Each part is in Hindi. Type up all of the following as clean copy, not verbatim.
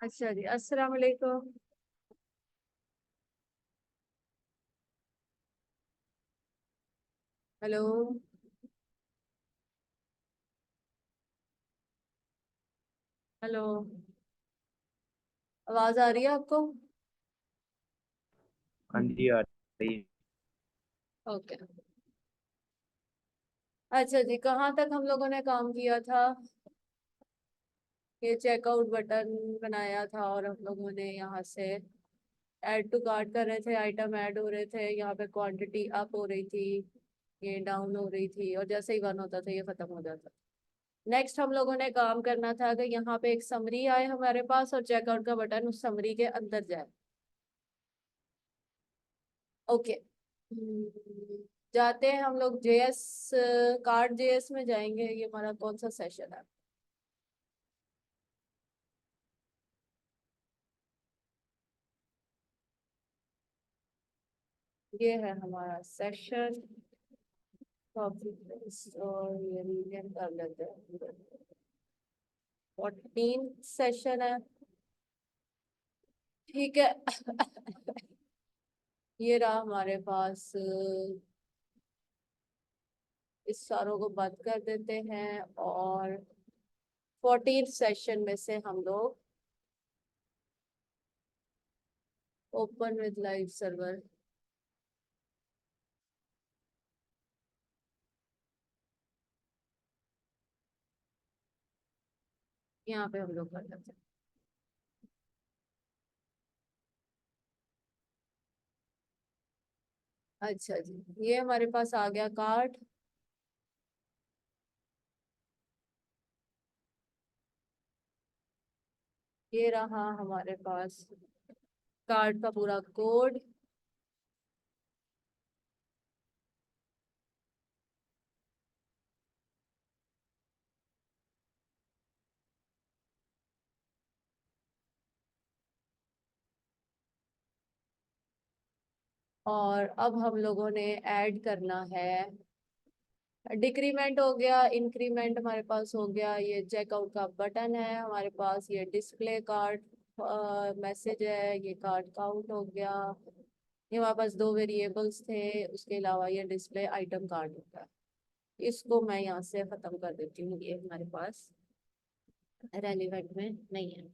अच्छा जी, अस्सलाम वालेकुम। हेलो। हेलो। आवाज आ रही है आपको? हाँ जी आ रही है। ओके। अच्छा जी, कहाँ तक हम लोगों ने काम किया था? ये चेकआउट बटन बनाया था और हम लोगों ने यहाँ से ऐड टू कार्ट कर रहे थे, आइटम ऐड हो रहे थे, यहाँ पे क्वांटिटी अप हो रही थी, ये डाउन हो रही थी, और जैसे ही वन होता था ये खत्म हो जाता। नेक्स्ट हम लोगों ने काम करना था कि यहाँ पे एक समरी आए हमारे पास और चेकआउट का बटन उस समरी के अंदर जाए। ओके। जाते हैं हम लोग जेएस, कार्ड जेएस में जाएंगे। ये हमारा कौन सा सेशन है? ये है हमारा सेशन। कॉपी पेस्ट और ये रीनेम कर लेते हैं। 14 सेशन है। ठीक है। ये रहा हमारे पास। इस सारों को बंद कर देते हैं और 14 सेशन में से हम लोग ओपन विद लाइव सर्वर यहाँ पे हम लोग कर लेते हैं। अच्छा जी, ये हमारे पास आ गया कार्ड। ये रहा हमारे पास कार्ड का पूरा कोड। और अब हम लोगों ने ऐड करना है। डिक्रीमेंट हो गया, इंक्रीमेंट हमारे पास हो गया, ये चेकआउट का बटन है हमारे पास, ये डिस्प्ले कार्ड मैसेज है, ये कार्ड काउंट हो गया। ये हमारे पास दो वेरिएबल्स थे, उसके अलावा ये डिस्प्ले आइटम कार्ड होता है। इसको मैं यहाँ से खत्म कर देती हूँ, ये हमारे पास रेलिवेंट में नहीं है।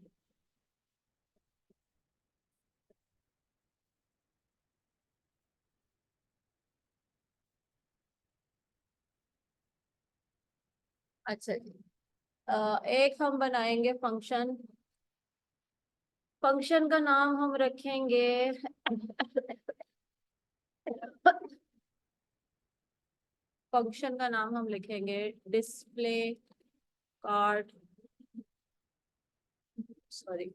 अच्छा जी। एक हम बनाएंगे फंक्शन। फंक्शन का नाम हम रखेंगे फंक्शन का नाम हम लिखेंगे डिस्प्ले कार्ड, सॉरी,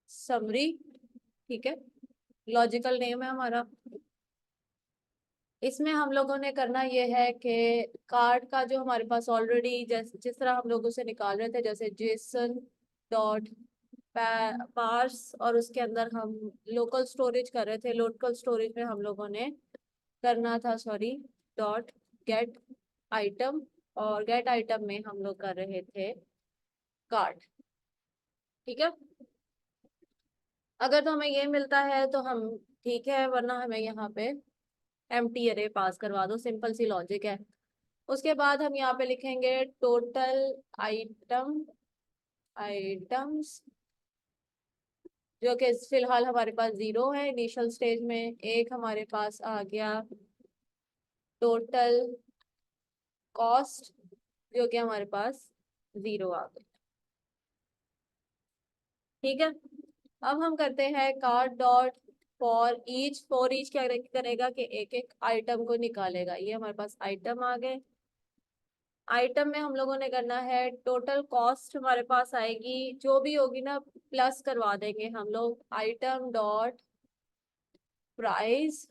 समरी। ठीक है, लॉजिकल नेम है हमारा। इसमें हम लोगों ने करना ये है कि कार्ड का जो हमारे पास ऑलरेडी जिस तरह हम लोग उसे निकाल रहे थे, जैसे जेसन डॉट पार्स, और उसके अंदर हम लोकल स्टोरेज कर रहे थे, लोकल स्टोरेज में हम लोगों ने करना था, सॉरी, डॉट गेट आइटम, और गेट आइटम में हम लोग कर रहे थे कार्ड। ठीक है, अगर तो हमें ये मिलता है तो हम ठीक है, वरना हमें यहाँ पे एम्प्टी अरे पास करवा दो, सिंपल सी लॉजिक है। उसके बाद हम यहाँ पे लिखेंगे टोटल आइटम आइटम्स, जो कि फिलहाल हमारे पास 0 है इनिशियल स्टेज में। एक हमारे पास आ गया टोटल कॉस्ट, जो कि हमारे पास 0 आ गया। ठीक है, अब हम करते हैं कार्ड डॉट फॉर ईच क्या करेगा कि एक एक आइटम को निकालेगा। ये हमारे पास आइटम आ गए। आइटम में हम लोगों ने करना है टोटल कॉस्ट, हमारे पास आएगी जो भी होगी ना, प्लस करवा देंगे हम लोग item dot price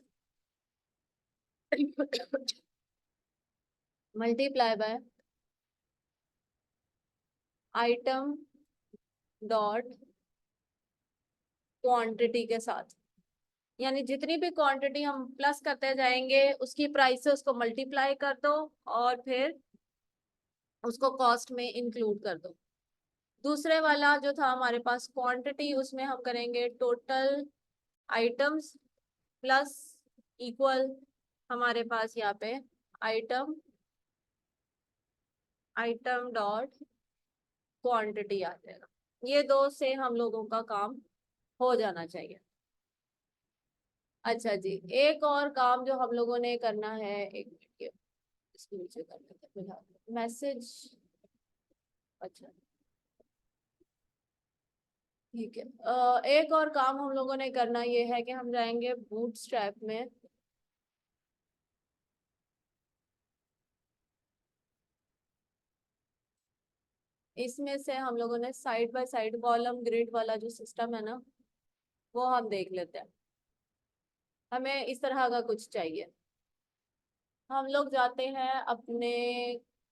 multiply by item dot quantity के साथ। यानी जितनी भी क्वांटिटी हम प्लस करते जाएंगे उसकी प्राइस से उसको मल्टीप्लाई कर दो और फिर उसको कॉस्ट में इंक्लूड कर दो। दूसरे वाला जो था हमारे पास क्वांटिटी, उसमें हम करेंगे टोटल आइटम्स प्लस इक्वल हमारे पास यहाँ पे आइटम आइटम डॉट क्वांटिटी आ जाएगा। ये दो से हम लोगों का काम हो जाना चाहिए। अच्छा जी, एक और काम जो हम लोगों ने करना है, एक मिनट, ये इसको नीचे कर लेते हैं फिलहाल, मैसेज। अच्छा ठीक है, एक और काम हम लोगों ने करना ये है कि हम जाएंगे बूटस्ट्रैप में। इसमें से हम लोगों ने side by side column grid वाला जो सिस्टम है ना, वो हम देख लेते हैं। हमें इस तरह का कुछ चाहिए। हम लोग जाते हैं अपने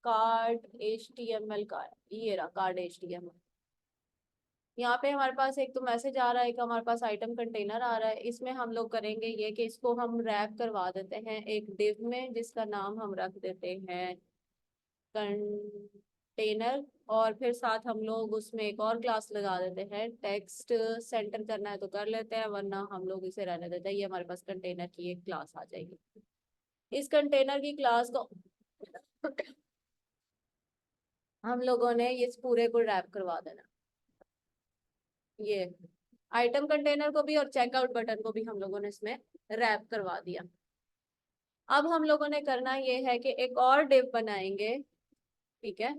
कार्ड HTML का, ये रहा कार्ड HTML। यहाँ पे हमारे पास एक तो मैसेज आ रहा है, एक हमारे पास आइटम कंटेनर आ रहा है। इसमें हम लोग करेंगे ये कि इसको हम रैप करवा देते हैं एक डिव में, जिसका नाम हम रख देते हैं कंटेनर। और फिर साथ हम लोग उसमें एक और क्लास लगा देते हैं। टेक्स्ट सेंटर करना है तो कर लेते हैं, वरना हम लोग इसे रहने देते हैं। ये हमारे पास कंटेनर की एक क्लास आ जाएगी। इस कंटेनर की क्लास को हम लोगों ने इस पूरे को रैप करवा देना। ये आइटम कंटेनर को भी और चेकआउट बटन को भी हम लोगों ने इसमें रैप करवा दिया। अब हम लोगों ने करना ये है कि एक और डिव बनाएंगे। ठीक है,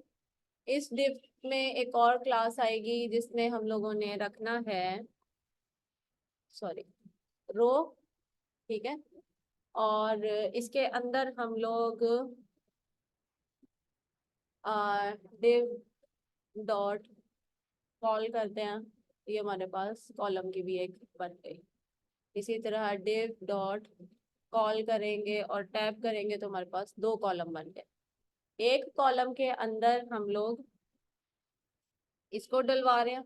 इस डिव में एक और क्लास आएगी जिसमें हम लोगों ने रखना है, सॉरी, रो। ठीक है, और इसके अंदर हम लोग डिव डॉट कॉल करते हैं। ये हमारे पास कॉलम की भी एक बन गई। इसी तरह डिव डॉट कॉल करेंगे और टैप करेंगे तो हमारे पास दो कॉलम बन गए। एक कॉलम के अंदर हम लोग इसको डलवा रहे हैं।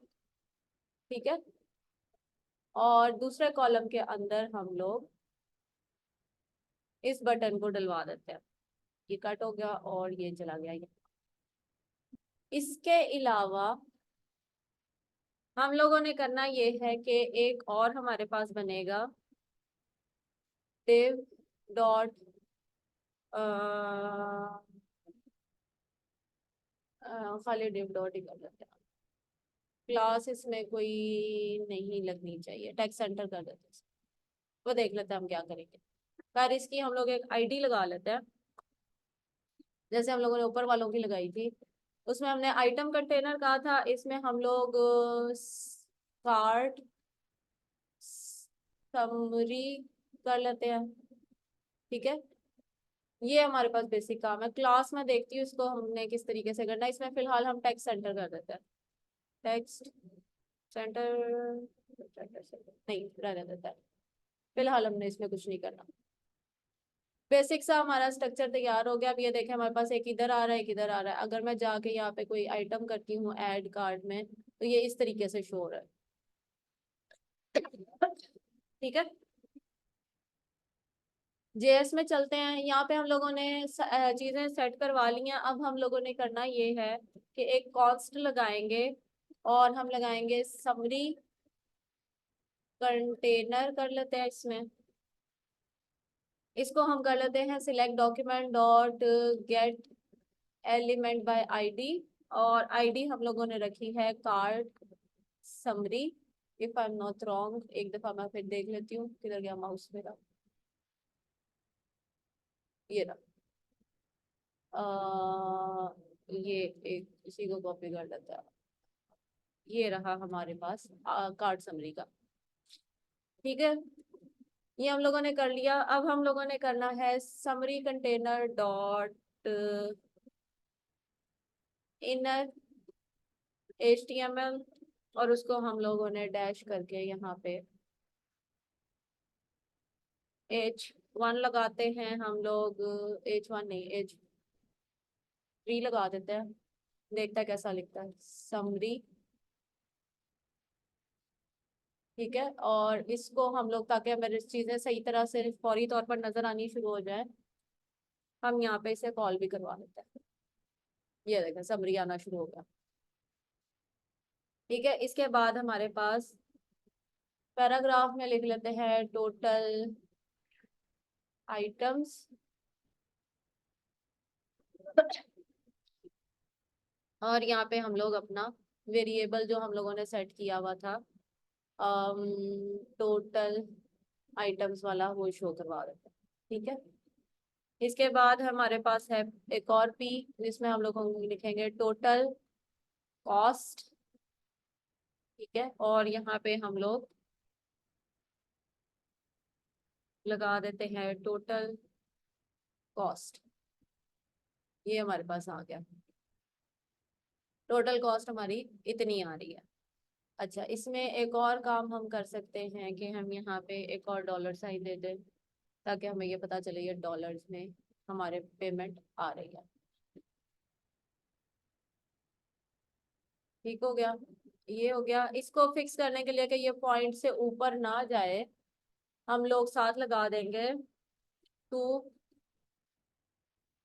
ठीक है, और दूसरे कॉलम के अंदर हम लोग इस बटन को डलवा देते हैं। ये कट हो गया और ये चला गया। ये इसके अलावा हम लोगों ने करना ये है कि एक और हमारे पास बनेगा div डॉट खाली div डॉट ही कर देते हैं। क्लास इसमें कोई नहीं लगनी चाहिए, टेक्स्ट सेंटर कर देते हैं। वो देख लेते हैं हम क्या करेंगे। पर इसकी हम लोग एक आईडी लगा लेते हैं, जैसे हम लोगों ने ऊपर वालों की लगाई थी। उसमें हमने आइटम कंटेनर कहा था, इसमें हम लोग कार्ड समरी कर लेते हैं। ठीक है, ये हमारे पास बेसिक काम है। क्लास में देखती हूँ इसको हमने किस तरीके से करना है। इसमें फिलहाल हम टेक्स्ट सेंटर कर देते हैं। टेक्स्ट सेंटर नहीं रहने देता है, फिलहाल हमने इसमें कुछ नहीं करना। बेसिक सा हमारा स्ट्रक्चर तैयार हो गया। अब ये देखें हमारे पास एक इधर आ रहा है, एक इधर आ रहा है। अगर मैं जाके यहाँ पे कोई आइटम करती हूँ ऐड कार्ड में, तो ये इस तरीके से शो हो रहा है। ठीक है, जेएस में चलते हैं। यहाँ पे हम लोगों ने चीजें सेट करवा ली हैं। अब हम लोगों ने करना ये है कि एक कॉस्ट लगाएंगे और हम लगाएंगे समरी कंटेनर कर लेते हैं इसमें। इसको हम कर लेते हैं select document dot gate element by ID. और आईडी हम लोगों ने रखी है card summary. If I am not wrong, एक दफा मैं फिर देख लेती हूँ किधर गया माउस मेरा। ये रहा। ये एक इसी को कॉपी कर लेता है। ये रहा हमारे पास कार्ड समरी का। ठीक है, ये हम लोगों ने कर लिया। अब हम लोगों ने करना है summary container dot inner HTML, और उसको हम लोगों ने डैश करके यहाँ पे H1 लगाते हैं हम लोग। H1 नहीं, H3 लगा देते हैं। देखता है कैसा लिखता है समरी। ठीक है, और इसको हम लोग, ताकि हमारी चीजें सही तरह से फौरी तौर पर नजर आनी शुरू हो जाए, हम यहाँ पे इसे कॉल भी करवा देते हैं। ये देखें समरी आना शुरू हो गया। ठीक है, इसके बाद हमारे पास पैराग्राफ में लिख लेते हैं टोटल आइटम्स और यहाँ पे हम लोग अपना वेरिएबल जो हम लोगों ने सेट किया हुआ था टोटल आइटम्स वाला वो शो करवा देते हैं। ठीक है, इसके बाद हमारे पास है एक और पी जिसमें हम लोग लिखेंगे टोटल कॉस्ट। ठीक है, और यहाँ पे हम लोग लगा देते हैं टोटल कॉस्ट। ये हमारे पास आ गया, टोटल कॉस्ट हमारी इतनी आ रही है। अच्छा, इसमें एक और काम हम कर सकते हैं कि हम यहाँ पे एक और डॉलर साइन दे दें ताकि हमें ये पता चले ये डॉलर्स में हमारे पेमेंट आ रही है। ठीक हो गया, ये हो गया। इसको फिक्स करने के लिए कि ये पॉइंट से ऊपर ना जाए हम लोग साथ लगा देंगे टू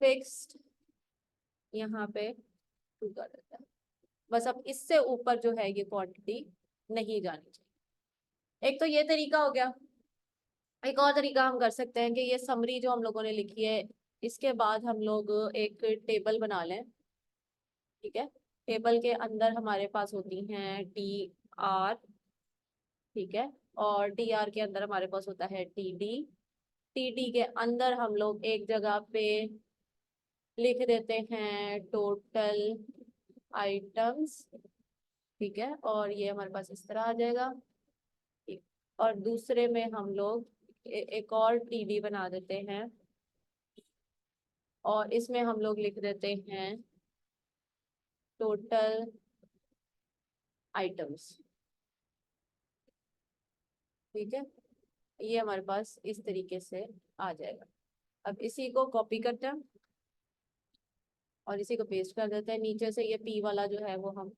फिक्स्ड, यहाँ पे टू कर देते हैं। बस अब इससे ऊपर जो है ये क्वांटिटी नहीं जानी चाहिए। एक तो ये तरीका हो गया। एक और तरीका हम कर सकते हैं कि ये समरी जो हम लोगों ने लिखी है इसके बाद हम लोग एक टेबल बना लें। ठीक है, टेबल के अंदर हमारे पास होती हैं टी आर। ठीक है, और टी आर के अंदर हमारे पास होता है टी डी। टी डी के अंदर हम लोग एक जगह पे लिख देते हैं टोटल आइटम्स। ठीक है, और ये हमारे पास इस तरह आ जाएगा। ठीक, और दूसरे में हम लोग एक और टी डी बना देते हैं और इसमें हम लोग लिख देते हैं टोटल आइटम्स। ठीक है, ये हमारे पास इस तरीके से आ जाएगा। अब इसी को कॉपी करते हैं और इसी को पेस्ट कर देते हैं। नीचे से ये पी वाला जो है वो हम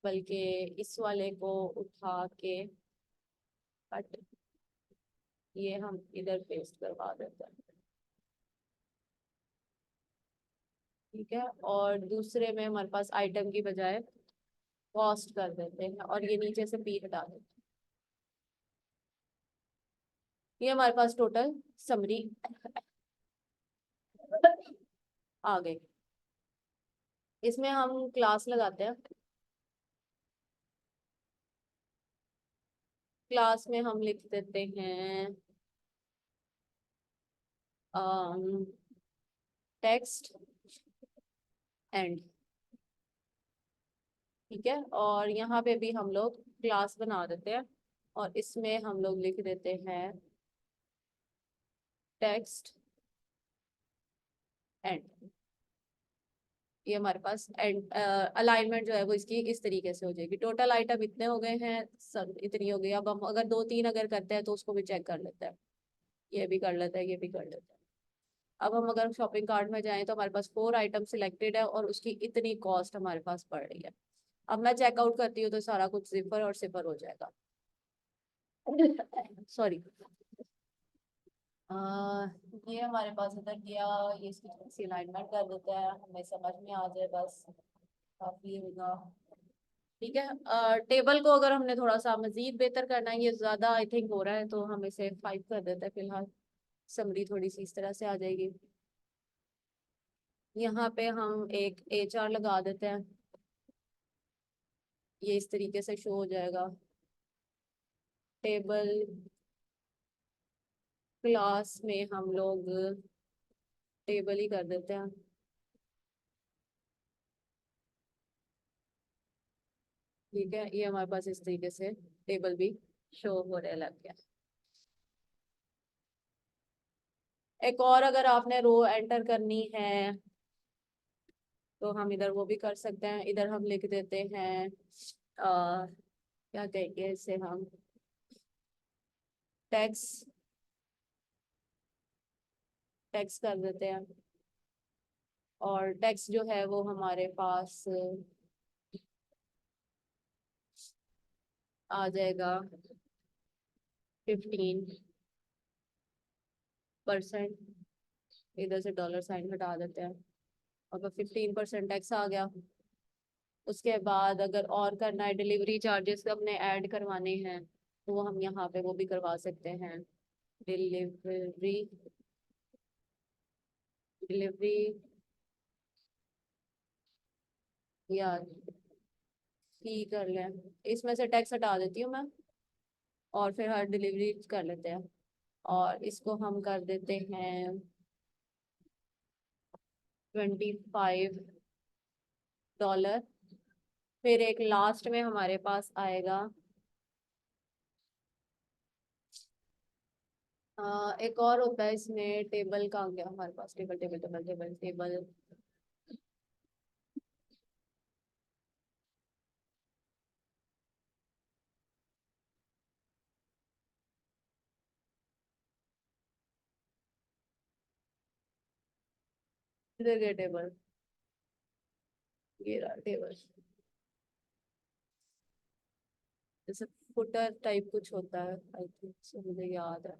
बल्कि इस वाले को उठा के कट ये हम इधर पेस्ट करवा देते हैं। ठीक है, और दूसरे में हमारे पास आइटम की बजाय कॉस्ट कर देते हैं और ये नीचे से पी हटा देते हैं। ये हमारे पास टोटल समरी आ गई। इसमें हम क्लास लगाते हैं। क्लास में हम लिख देते हैं टेक्स्ट एंड। ठीक है, और यहाँ पे भी हम लोग क्लास बना देते हैं और इसमें हम लोग लिख देते हैं टेक्स्ट एंड। ये हमारे पास एंड अलाइनमेंट जो है वो इसकी इस तरीके से हो जाएगी। टोटल आइटम इतने हो गए हैं, सब इतनी हो गई। अब हम अगर दो तीन अगर करते हैं तो उसको भी चेक कर लेते हैं। ये भी कर लेते हैं, ये भी कर लेते हैं। अब हम अगर शॉपिंग कार्ट में जाएं तो हमारे पास 4 आइटम सिलेक्टेड है और उसकी इतनी कॉस्ट हमारे पास पड़ रही है। अब मैं चेकआउट करती हूँ तो सारा कुछ सिफर और सिफर हो जाएगा। सॉरी, ये हमारे पास इधर गया। ये इसकी थोड़ी सी अलाइनमेंट कर देते हैं, हमें समझ में आ जाए बस, काफी होगा। ठीक है, टेबल को अगर हमने थोड़ा सा मजीद बेहतर करना है, ये ज्यादा आई थिंक हो रहा है, तो हम इसे 5 कर देते हैं फिलहाल। समरी थोड़ी सी इस तरह से आ जाएगी। यहाँ पे हम एक HR लगा देते हैं, ये इस तरीके से शो हो जाएगा। टेबल क्लास में हम लोग टेबल ही कर देते हैं। ठीक है, ये हमारे पास इस तरीके से टेबल भी शो हो रहा लग गया। एक और अगर आपने रो एंटर करनी है तो हम इधर वो भी कर सकते हैं। इधर हम लिख देते हैं क्या कहेंगे इसे हम, टैक्स टैक्स कर देते हैं। और टैक्स जो है वो हमारे पास आ जाएगा 15%। इधर से डॉलर साइन हटा देते हैं और 15% टैक्स आ गया। उसके बाद अगर और करना है, डिलीवरी चार्जेस अपने ऐड करवाने हैं तो वो हम यहाँ पे वो भी करवा सकते हैं। डिलीवरी डिलीवरी यार की कर लें, इसमें से टैक्स हटा देती हूँ मैं, और फिर हर डिलीवरी कर लेते हैं, और इसको हम कर देते हैं 25 डॉलर। फिर एक लास्ट में हमारे पास आएगा एक और होता है इसमें, टेबल का गया हमारे पास, table table table table table. इधर गया टेबल, ये रहा टेबल। जैसे फुटर टाइप कुछ होता है, आई थिंक से मुझे याद है।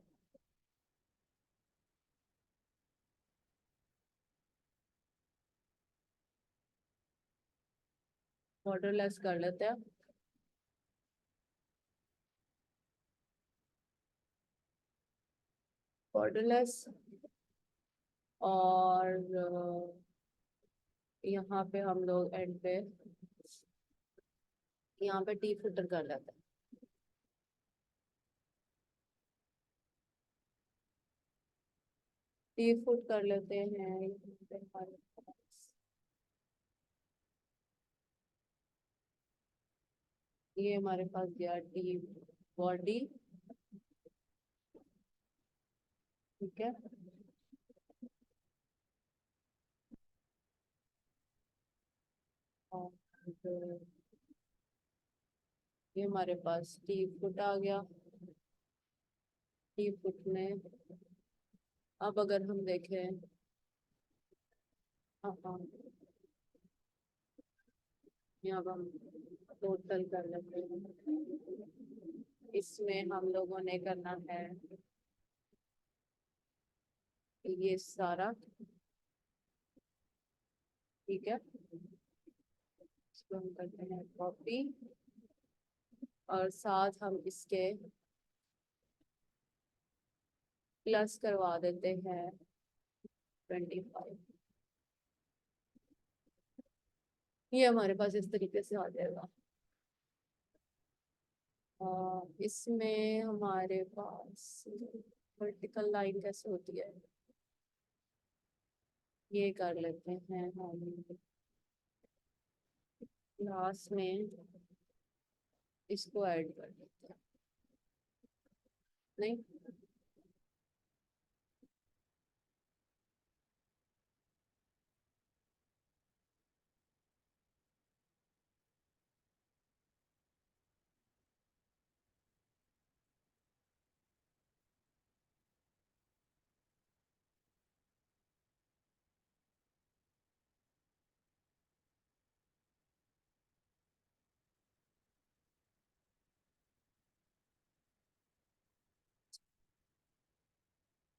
बॉर्डरलेस कर लेते हैं। बॉर्डरलेस, और यहाँ पे हम लोग एंड पे, यहाँ पे टी फुटर कर लेते हैं। टी फुट कर लेते हैं यहाँ पे हमारे पास। ये हमारे पास गया टी बॉडी, ठीक है। और ये हमारे पास टी फुट आ गया। टी फुट में अब अगर हम देखें, हाँ हाँ, यहाँ पर हम टोटल कर लेते हैं। इसमें हम लोगों ने करना है ये सारा, ठीक है। इसको हम करते हैं कॉपी, और साथ हम इसके प्लस करवा देते हैं 25। ये हमारे पास इस तरीके से आ जाएगा। इसमें हमारे पास वर्टिकल लाइन कैसे होती है, ये कर लेते हैं हम लास्ट में, इसको ऐड कर देते हैं। नहीं,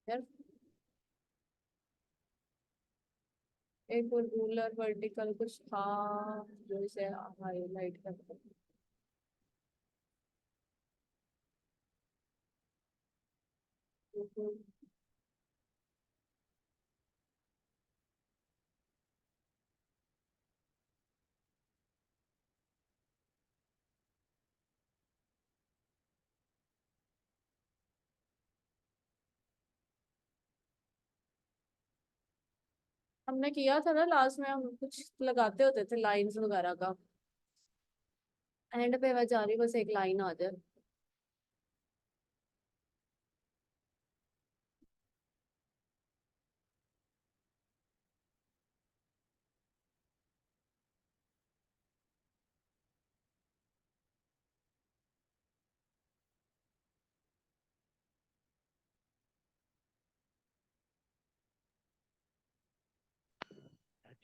यार एक और रूलर वर्टिकल कुछ था जो इसे हाईलाइट करते हैं। हमने किया था ना लास्ट में, हम कुछ लगाते होते थे लाइंस वगैरह का, एंड पे मैं जा रही बस एक लाइन आ जाए।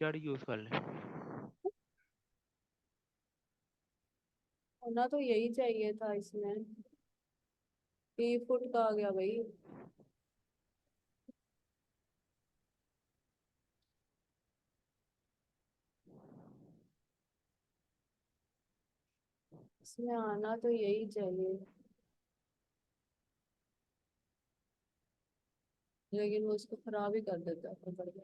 HRD यूज कर ले। होना तो यही चाहिए था इसमें, 3 फुट का आ गया भाई। इसमें आना तो यही चाहिए, लेकिन वो इसको खराब ही कर देता है पकड़ के।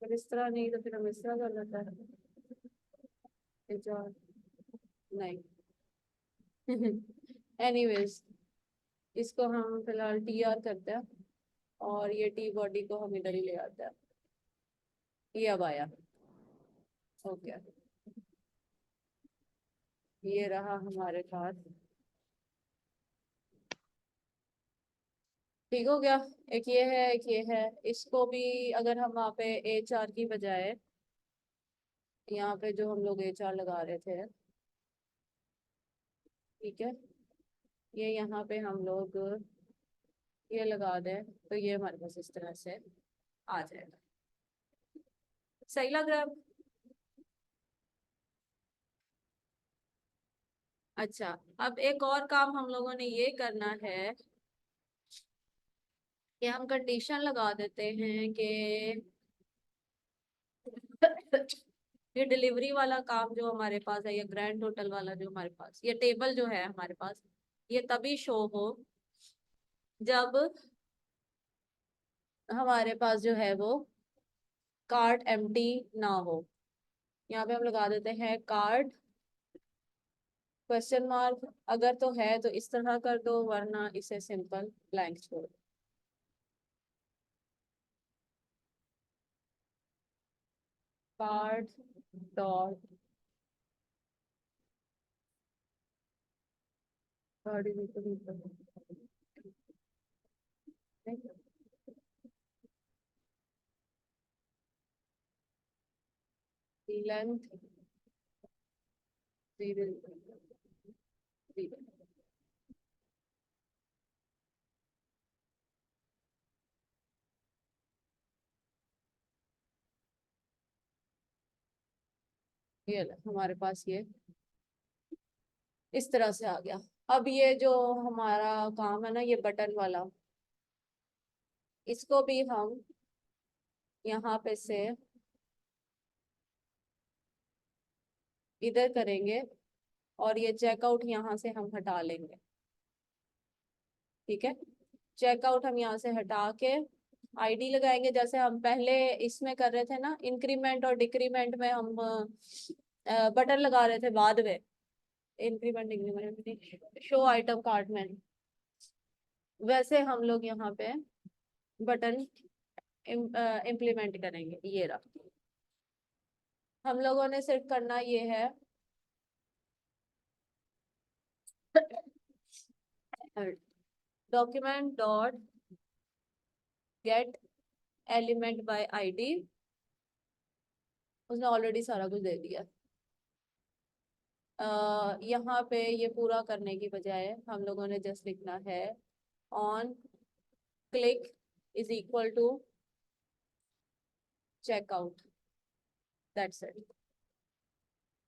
पर इस तरह नहीं तो फिर हम इस तरह कर लेते हैं। नहीं। एनीवेज, इसको हम फिलहाल टी आर करते हैं, और ये टी बॉडी को हम इधर ही ले आते हैं। ये अब आया। ओके, ये रहा हमारे पास। ठीक हो गया। एक ये है, एक ये है। इसको भी अगर हम वहाँ पे एच आर की बजाय, यहाँ पे जो हम लोग एच आर लगा रहे थे, ठीक है, ये यहाँ पे हम लोग ये लगा दें, तो ये हमारे पास इस तरह से आ जाएगा। सही लग रहा है अब? अच्छा, अब एक और काम हम लोगों ने ये करना है कि हम कंडीशन लगा देते हैं कि ये डिलीवरी वाला काम जो हमारे पास है, या ग्रैंड टोटल वाला जो हमारे पास, ये टेबल जो है हमारे पास, ये तभी शो हो जब हमारे पास जो है वो कार्ट एम्प्टी ना हो। यहाँ पे हम लगा देते हैं कार्ट क्वेश्चन मार्क। अगर तो है तो इस तरह कर दो, वरना इसे सिंपल ब्लैंक छोड़ दो। कार्ट डॉट लेंथ 0, ये लो, हमारे पास ये इस तरह से आ गया। अब ये जो हमारा काम है ना, ये बटन वाला, इसको भी हम यहाँ पे से इधर करेंगे, और ये चेकआउट यहाँ से हम हटा लेंगे। ठीक है, चेकआउट हम यहाँ से हटा के आईडी लगाएंगे, जैसे हम पहले इसमें कर रहे थे ना, इंक्रीमेंट और डिक्रीमेंट में हम बटन लगा रहे थे बाद में। Increment decrement show item cart में, वैसे हम लोग यहाँ पे बटन इम्प्लीमेंट करेंगे। ये रहा, हम लोगों ने सिर्फ करना ये है document dot gate element by ID. उसने ऑलरेडी सारा कुछ दे दिया। यहाँ पे ये पूरा करने की बजाय हम लोगों ने जस्ट लिखना है on click is equal to checkout, that's it.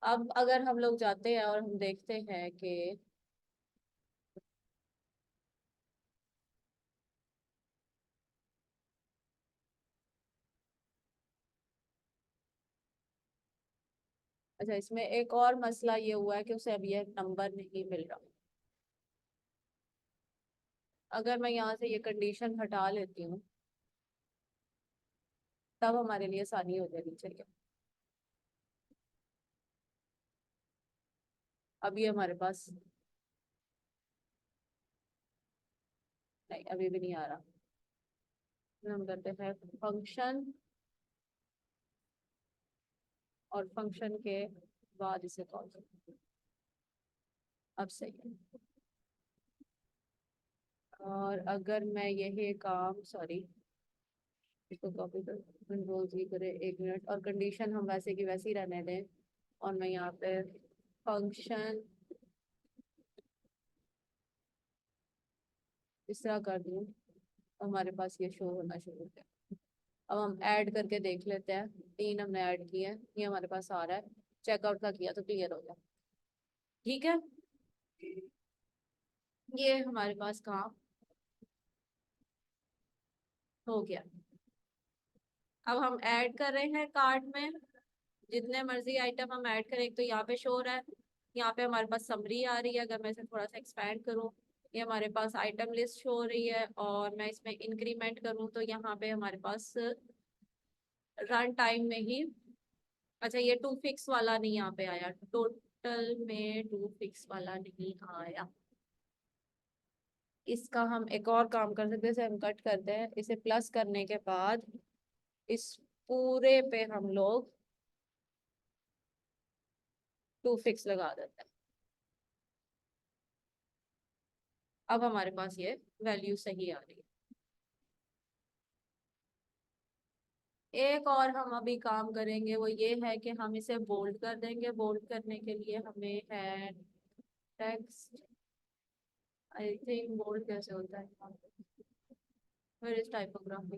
अब अगर हम लोग जाते हैं और हम देखते हैं कि अच्छा, इसमें एक और मसला ये हुआ है कि उसे अब ये नंबर नहीं मिल रहा। अगर मैं यहाँ से ये कंडीशन हटा लेती हूँ, तब हमारे लिए आसानी हो जानी चाहिए। अब ये हमारे पास नहीं, अभी भी नहीं आ रहा। हम करते हैं फंक्शन, और फंक्शन के बाद इसे कॉल करते हैं। अब सही है। और अगर मैं यही काम, सॉरी, इसको कॉपी कर कंट्रोल जी करे, 1 मिनट, और कंडीशन हम वैसे की वैसे ही रहने दें, और मैं यहाँ पे फंक्शन इस तरह कर दूँ, हमारे पास ये शो होना शुरू हो गया। अब हम ऐड करके देख लेते हैं। 3 हमने ऐड किए हैं, ये हमारे पास आ रहा है। चेकआउट का किया तो क्लियर हो गया। ठीक है, ये हमारे पास काम हो गया। अब हम ऐड कर रहे हैं कार्ट में, जितने मर्जी आइटम हम ऐड करें। तो यहाँ पे शो हो रहा है, यहाँ पे हमारे पास समरी आ रही है। अगर मैं इसे थोड़ा सा एक्सपैंड करूँ, ये हमारे पास आइटम लिस्ट शो हो रही है। और मैं इसमें इंक्रीमेंट करूँ तो यहाँ पे हमारे पास रन टाइम में ही, अच्छा ये टू फिक्स वाला नहीं यहाँ पे आया, टोटल में टू फिक्स वाला नहीं आया। इसका हम एक और काम कर सकते हैं, इसे हम कट करते हैं। इसे प्लस करने के बाद इस पूरे पे हम लोग टू फिक्स लगा देते हैं। अब हमारे पास ये वैल्यू सही आ रही है। एक और हम अभी काम करेंगे, वो ये है कि हम इसे बोल्ड कर देंगे। बोल्ड करने के लिए हमें है टेक्स्ट, आई थिंक बोल्ड कैसे होता है, वेयर इज टाइपोग्राफी।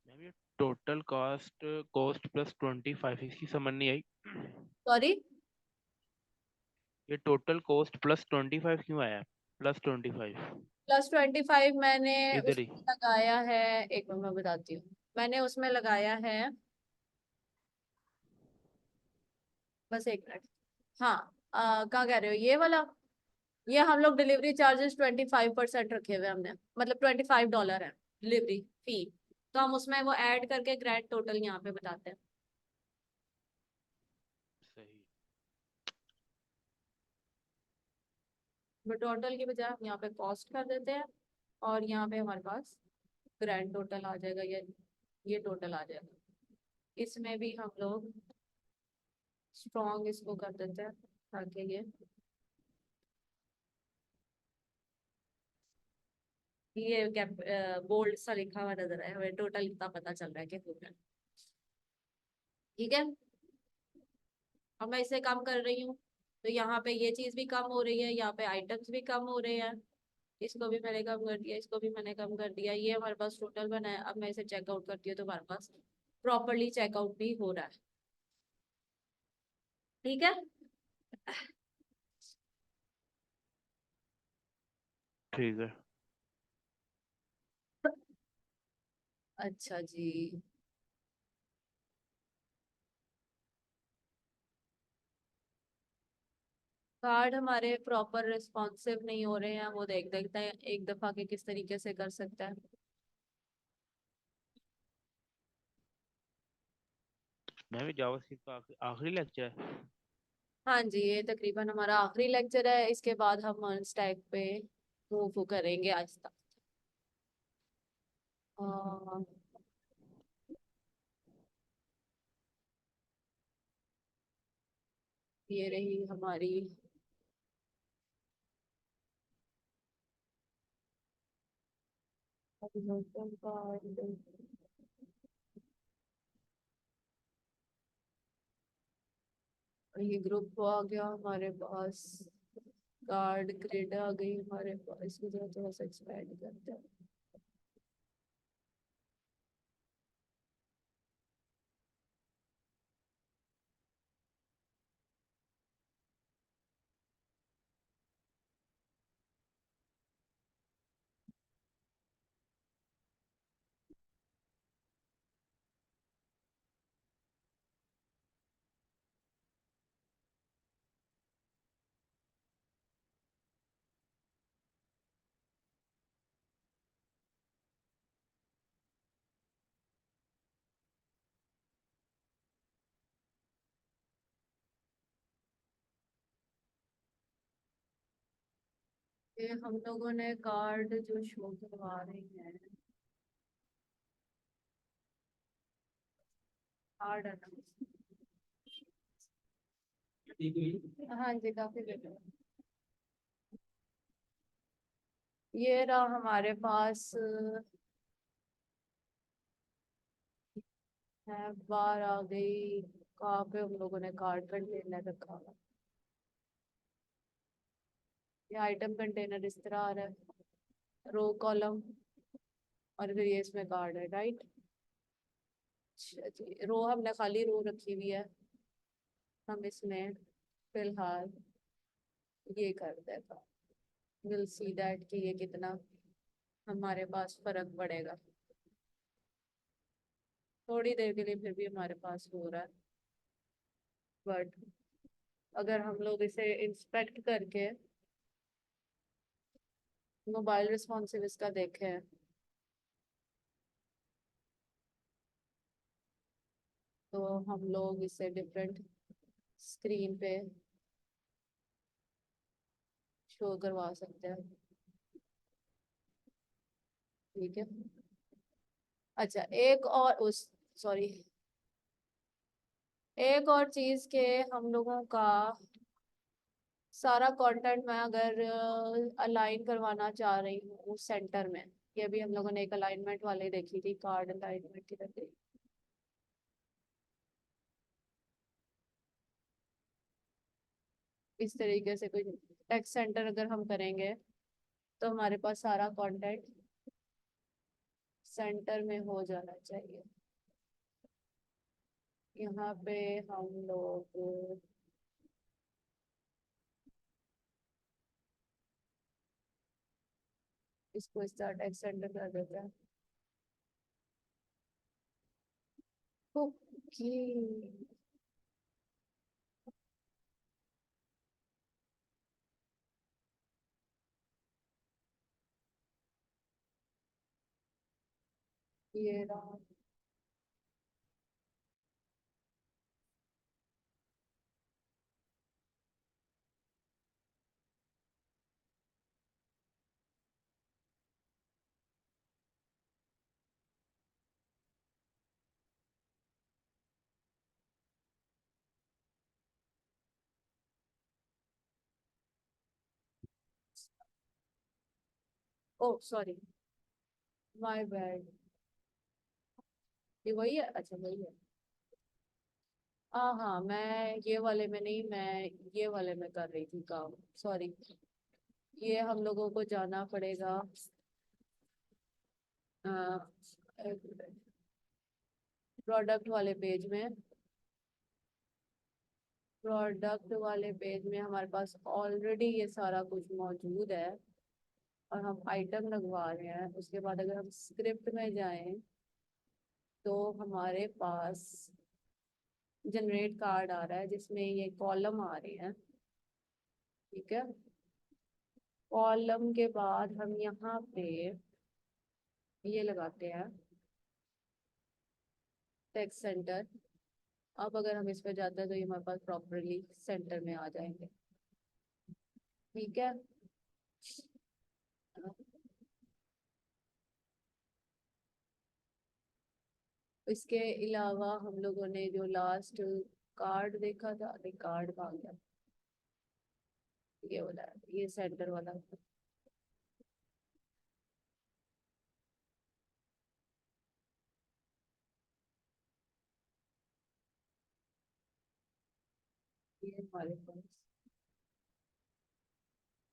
मैम ये टोटल कॉस्ट कॉस्ट प्लस 25 इसकी समझ नहीं आई। सॉरी, ये टोटल कॉस्ट प्लस 25 क्यों आया? प्लस 25 +25 मैंने इधर ही। उसमें लगाया है। एक मिनट मैं बताती हूँ, मैंने उसमें लगाया है, बस एक मिनट। हाँ, क्या कह रहे हो, ये वाला? ये हम लोग डिलीवरी चार्जेस 25% रखे हुए हमने, मतलब $25 है डिलीवरी फी। तो हम उसमें वो ऐड करके ग्रैंड टोटल यहाँ पे बताते हैं। सही। टोटल की बजाय हम यहाँ पे कॉस्ट कर देते हैं, और यहाँ पे हमारे पास ग्रैंड टोटल आ जाएगा, ये टोटल आ जाएगा। इसमें भी हम लोग स्ट्रॉन्ग इसको कर देते हैं, ताकि ये कैप बोल्ड सा लिखा हुआ नजर आए, हमें टोटल इतना पता चल रहा है कि टोटल ठीक है। अब मैं इसे कम कर रही हूँ, तो यहाँ पे ये चीज भी कम हो रही है, यहाँ पे आइटम्स भी कम हो रहे हैं। इसको भी मैंने कम कर दिया, इसको भी मैंने कम कर दिया। ये हमारे पास टोटल बना है। अब मैं इसे चेकआउट करती हूँ तो हमारे पास प्रॉपरली चेकआउट भी हो रहा है। ठीक है। ठीक है। अच्छा जी। कार्ड हमारे प्रॉपर रिस्पॉन्सिव नहीं हो रहे हैं, वो देखते हैं एक दफा के किस तरीके से कर सकता है। मैम ये जावास्क्रिप्ट का आखिरी लेक्चर है? हाँ जी, ये तकरीबन हमारा आखिरी लेक्चर है। इसके बाद हम स्टैक पे मूव करेंगे आहिस्ता। अह, ये रही हमारी horizontal card। ये ग्रुप आ गया हमारे पास, कार्ड ग्रिड आ गई हमारे पास। इसको जरा थोड़ा सा एक्सपेंड करते हैं। ये हम लोगों ने कार्ड जो शो करवा रहे हैं, कार्ड है ना? हाँ जी, काफी बेटर। ये रहा हमारे पास है, बार आ गई। कहाँ पे हम लोगों ने कार्ड कंटेनर रखा हुआ? ये आइटम कंटेनर इस तरह आ रहा है, रो कॉलम, और फिर ये इसमें कार्ड है, राइट। अच्छा जी, रो हमने खाली रो रखी हुई है। हम इसमें फिलहाल ये कर देगा। विल सी दैट कि ये कितना हमारे पास फर्क पड़ेगा। थोड़ी देर के लिए फिर भी हमारे पास हो रहा है, बट अगर हम लोग इसे इंस्पेक्ट करके मोबाइल रिस्पॉन्सिव इसका देखें तो हम लोग इसे डिफरेंट स्क्रीन पे शो करवा सकते हैं। ठीक है। अच्छा, एक और उस सॉरी, एक और चीज के हम लोगों का सारा कंटेंट मैं अगर अलाइन करवाना चाह रही हूँ सेंटर में, ये भी हम लोगों ने एक अलाइनमेंट वाले देखी थी, कार्ड अलाइनमेंट किधर गई? इस तरीके से कोई टेक्स्ट सेंटर अगर हम करेंगे तो हमारे पास सारा कंटेंट सेंटर में हो जाना चाहिए। यहाँ पे हम लोग इसको स्टार्ट टेक्स्ट सेंटर कर देते हैं। ओके, ये रहा। ओ सॉरी, माय बैड। ये वही है, अच्छा वही है। हाँ हाँ, मैं ये वाले में नहीं, मैं ये वाले में कर रही थी काम, सॉरी। ये हम लोगों को जाना पड़ेगा प्रोडक्ट वाले पेज में। प्रोडक्ट वाले पेज में हमारे पास ऑलरेडी ये सारा कुछ मौजूद है और हम आइटम लगवा रहे हैं। उसके बाद अगर हम स्क्रिप्ट में जाएं तो हमारे पास जनरेट कार्ड आ रहा है जिसमें ये कॉलम आ रहे हैं। ठीक है। कॉलम के बाद हम यहाँ पे ये लगाते हैं टेक्स्ट सेंटर। अब अगर हम इस पे जाते हैं तो ये हमारे पास प्रॉपरली सेंटर में आ जाएंगे। ठीक है। इसके अलावा हम लोगों ने जो लास्ट कार्ड देखा था, अरे कार्ड कहाँ गया, ये वाला, ये सेंटर वाला। ये हमारे पास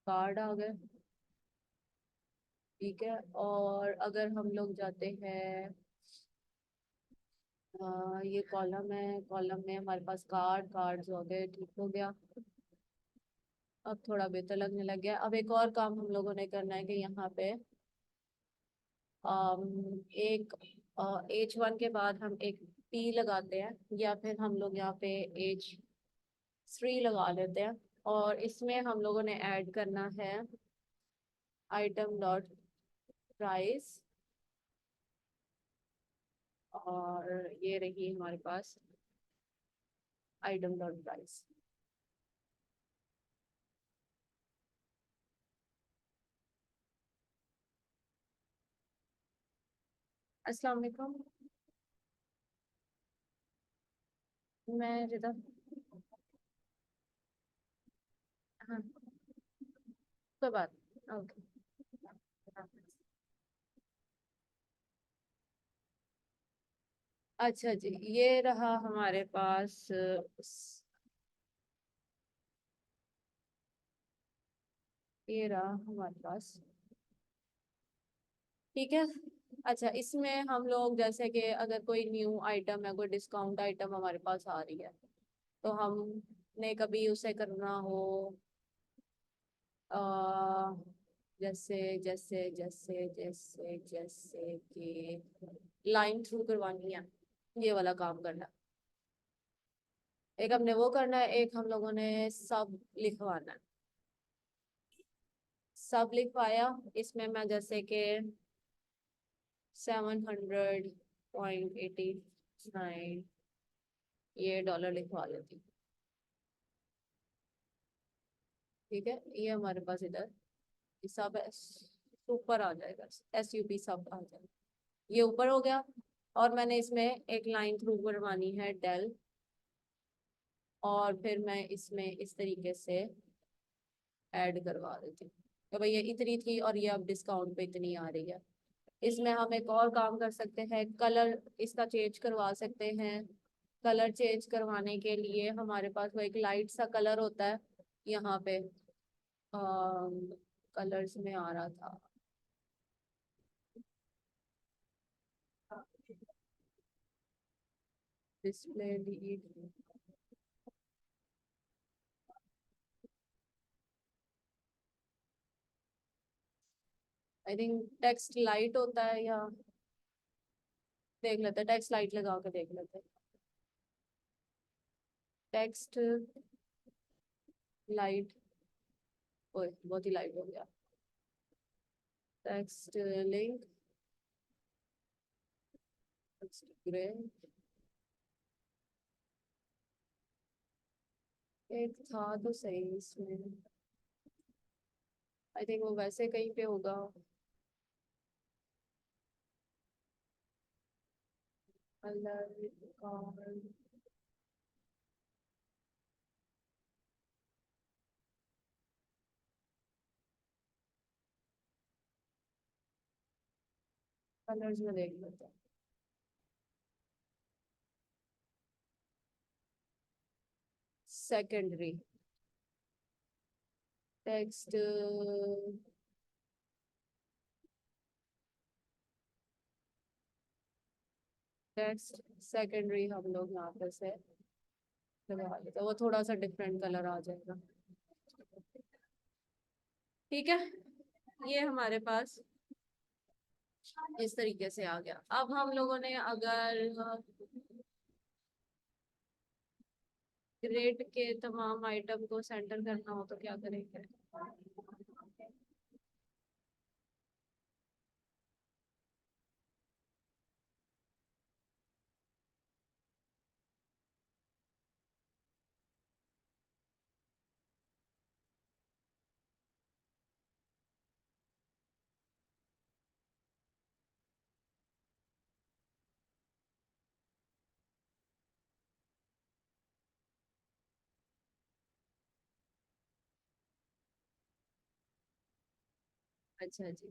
कार्ड आ गए। ठीक है। और अगर हम लोग जाते हैं ये कॉलम है, कॉलम में हमारे पास कार्ड, कार्ड्स हो गए, ठीक हो गया। अब थोड़ा बेहतर लगने लग गया। अब एक और काम हम लोगों ने करना है कि यहाँ पे एक H1 के बाद हम एक P लगाते हैं, या फिर हम लोग यहाँ पे H3 लगा लेते हैं। और इसमें हम लोगों ने ऐड करना है आइटम डॉट प्राइस, और ये रही हमारे पास आइटम डॉट प्राइस। अस्सलाम वालेकुम, मैं रिदा। हाँ, कोई बात, ओके। अच्छा जी, ये रहा हमारे पास ये रहा हमारे पास। ठीक है। अच्छा, इसमें हम लोग जैसे कि अगर कोई न्यू आइटम है, कोई डिस्काउंट आइटम हमारे पास आ रही है, तो हमने कभी उसे करना हो जैसे जैसे जैसे जैसे जैसे कि लाइन थ्रू करवानी है, ये वाला काम करना है। एक हमने वो करना है, एक हम लोगों ने सब लिखवाना है। सब लिखवाया, इसमें मैं जैसे कि 700.89 ये डॉलर लिखवा लेती हूँ। ठीक है, ये हमारे पास इधर सब ऊपर आ जाएगा, SUP सब आ जाएगा, ये ऊपर हो गया। और मैंने इसमें एक लाइन थ्रू करवानी है डेल, और फिर मैं इसमें इस तरीके से ऐड करवा देती हूँ तो भाई ये इतनी थी और ये अब डिस्काउंट पे इतनी आ रही है। इसमें हम एक और काम कर सकते हैं, कलर इसका चेंज करवा सकते हैं। कलर चेंज करवाने के लिए हमारे पास वो एक लाइट सा कलर होता है यहाँ पे, कलर्स में आ रहा था, display lead, I think text light होता है, या देख लेते हैं, टेक्स्ट लाइट लगा के देख लेते हैं। टेक्स्ट लाइट, ओए बहुत ही लाइट हो गया। टेक्स्ट लिंक, टेक्स्ट ग्रे, एक था तो सही इसमें, आई थिंक वो वैसे कहीं पे होगा। कलर और कलर्स में देख लेते हैं। सेकेंडरी टेक्स्ट, टेक्स्ट सेकेंडरी हम लोग यहाँ पे से लगा लेते हैं, वो थोड़ा सा डिफरेंट कलर आ जाएगा। ठीक है, ये हमारे पास इस तरीके से आ गया। अब हम लोगों ने अगर ग्रेड के तमाम आइटम को सेंटर करना हो तो क्या करेंगे? अच्छा जी,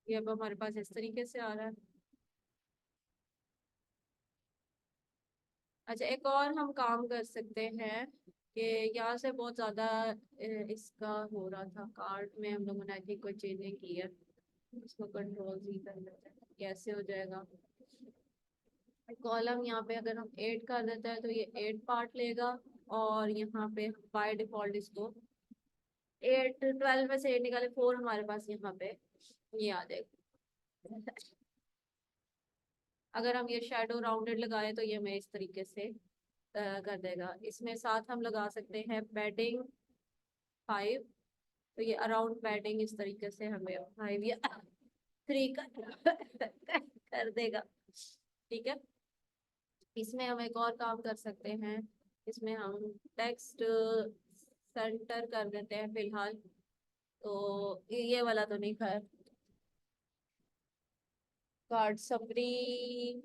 ये अब हमारे पास इस तरीके से आ रहा है। अच्छा, एक और हम काम कर सकते हैं कि यहाँ से बहुत ज्यादा इसका हो रहा था, कार्ड में हम लोगों ने आई थिंक कोई चेंजिंग की है, इसको कंट्रोल जी कर लेते हैं, कैसे हो जाएगा। कॉलम यहाँ पे अगर हम 8 कर देते हैं तो ये 8 पार्ट लेगा, और यहाँ पे बाय डिफॉल्ट इसको 8, 12 में से 8 निकाले 4 हमारे पास यहाँ पे ये आ जाएगा। अगर हम ये शेडो राउंडेड लगाए तो ये हमें इस तरीके से कर देगा। इसमें साथ हम लगा सकते हैं पैडिंग 5, तो ये अराउंड पैडिंग इस तरीके से हमें 5 या 3 कर देगा। ठीक है, इसमें हम एक और काम कर सकते हैं, इसमें हम टेक्स्ट सेंटर कर देते हैं फिलहाल, तो ये वाला तो नहीं, खैर कार्ड समरी